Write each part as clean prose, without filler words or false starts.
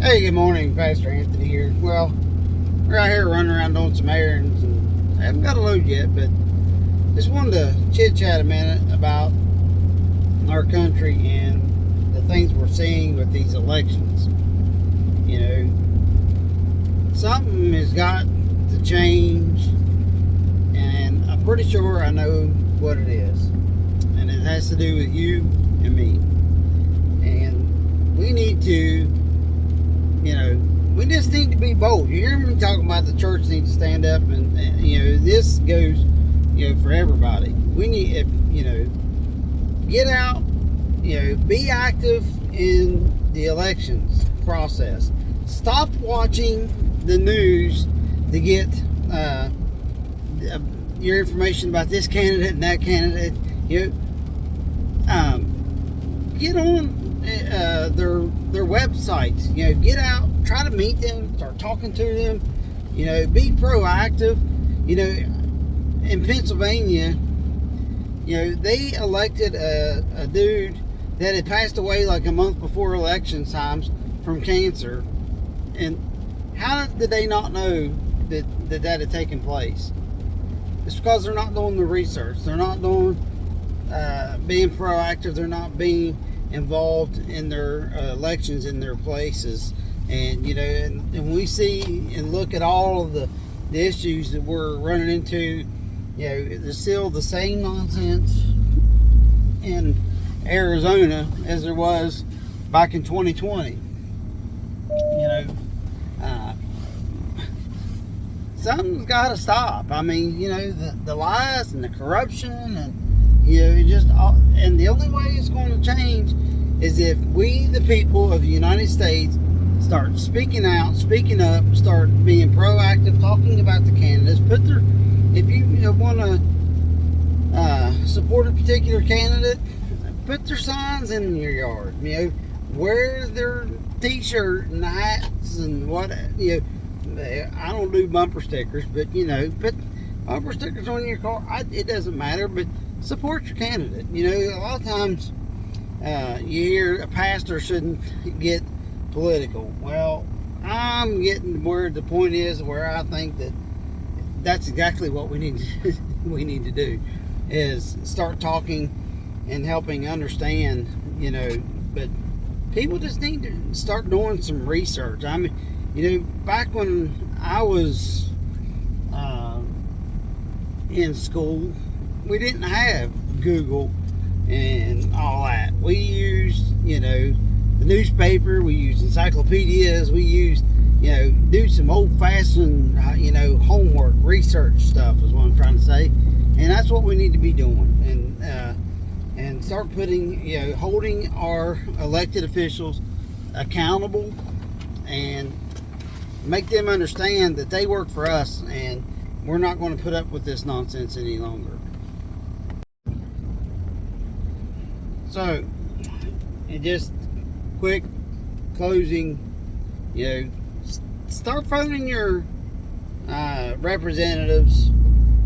Hey, good morning, Pastor Anthony here. Well, we're out here running around doing some errands and I haven't got a load yet, but just wanted to chit chat a minute about our country and the things we're seeing with these elections. You know, something has got to change, and I'm pretty sure I know what it is. And it has to do with you and me. And we need to, we just need to be bold. You hear me talking about the church needs to stand up, and this goes, for everybody. We need, get out, be active in the elections process. Stop watching the news to get your information about this candidate and that candidate. Get on their websites. Get out, try to meet them, start talking to them. Be proactive. In Pennsylvania, they elected a dude that had passed away like a month before election times from cancer. And how did they not know that had taken place? It's because they're not doing the research. They're not doing being proactive. They're not being involved in their elections in their places. And and we see and look at all of the issues that we're running into. There's still the same nonsense in Arizona as there was back in 2020. Something's got to stop. I mean, the lies and the corruption, and and the only way it's going to change is if we, the people of the United States, start speaking out, speaking up, start being proactive, talking about the candidates. If you want to support a particular candidate, put their signs in your yard. Wear their T-shirt and hats and what. I don't do bumper stickers, but put bumper stickers on your car. It doesn't matter, but support your candidate. A lot of times you hear a pastor shouldn't get political. Well, I'm getting where the point is where I think that's exactly what we need to do is start talking and helping understand. But people just need to start doing some research. I mean, back when I was in school, we didn't have Google and all that. We used, the newspaper. We used encyclopedias. We used, do some old-fashioned, homework, research stuff is what I'm trying to say. And that's what we need to be doing. And start putting, holding our elected officials accountable and make them understand that they work for us and we're not going to put up with this nonsense any longer. So, and just quick closing, start voting your representatives,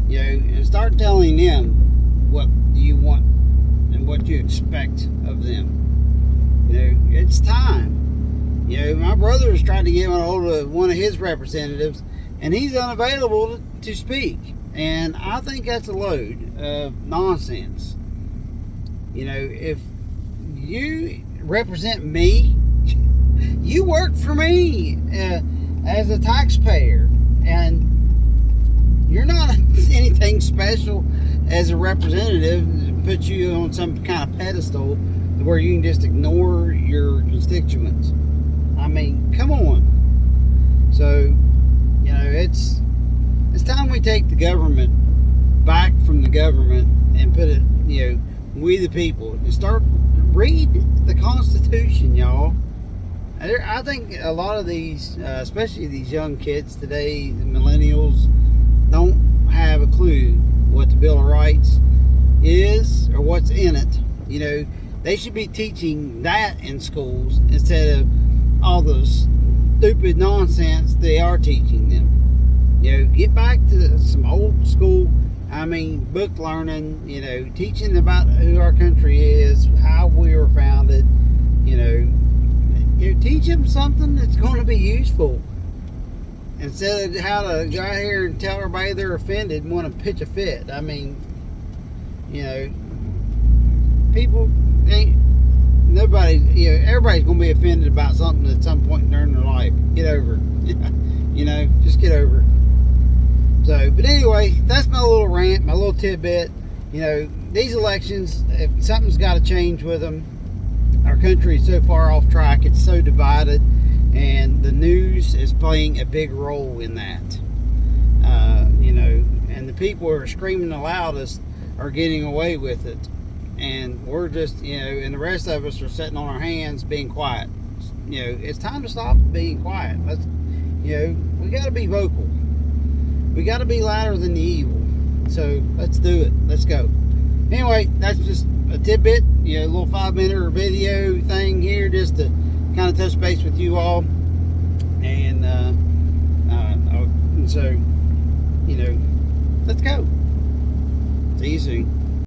and start telling them what you want and what you expect of them. It's time. My brother is trying to get a hold of one of his representatives, and he's unavailable to speak. And I think that's a load of nonsense. If you represent me, you work for me as a taxpayer, and you're not anything special as a representative to put you on some kind of pedestal where you can just ignore your constituents. I mean, come on. So, it's time we take the government back from the government and put it, we the people, and start read the Constitution, y'all. I think a lot of these, especially these young kids today, the millennials, don't have a clue what the Bill of Rights is or what's in it. They should be teaching that in schools instead of all those stupid nonsense they are teaching them. Get back to some old school, book learning, teaching about who our country is, how we were founded, teach them something that's going to be useful. Instead of how to go out here and tell everybody they're offended and want to pitch a fit. I mean, you know, people ain't, nobody, you know, everybody's going to be offended about something at some point during their life. Get over it. You know, just get over it. So, but anyway, that's my little rant, my little tidbit. You know, these elections, if something's got to change with them. Our country is so far off track, it's so divided, and the news is playing a big role in that. You know, and the people who are screaming the loudest are getting away with it. And we're just, you know, and the rest of us are sitting on our hands being quiet. You know, it's time to stop being quiet. Let's, you know, we got to be vocal. We got to be louder than the evil. So let's do it. Let's go. Anyway, that's just a tidbit, you know, a little 5-minute video thing here just to kind of touch base with you all. And so, you know, let's go. See you soon.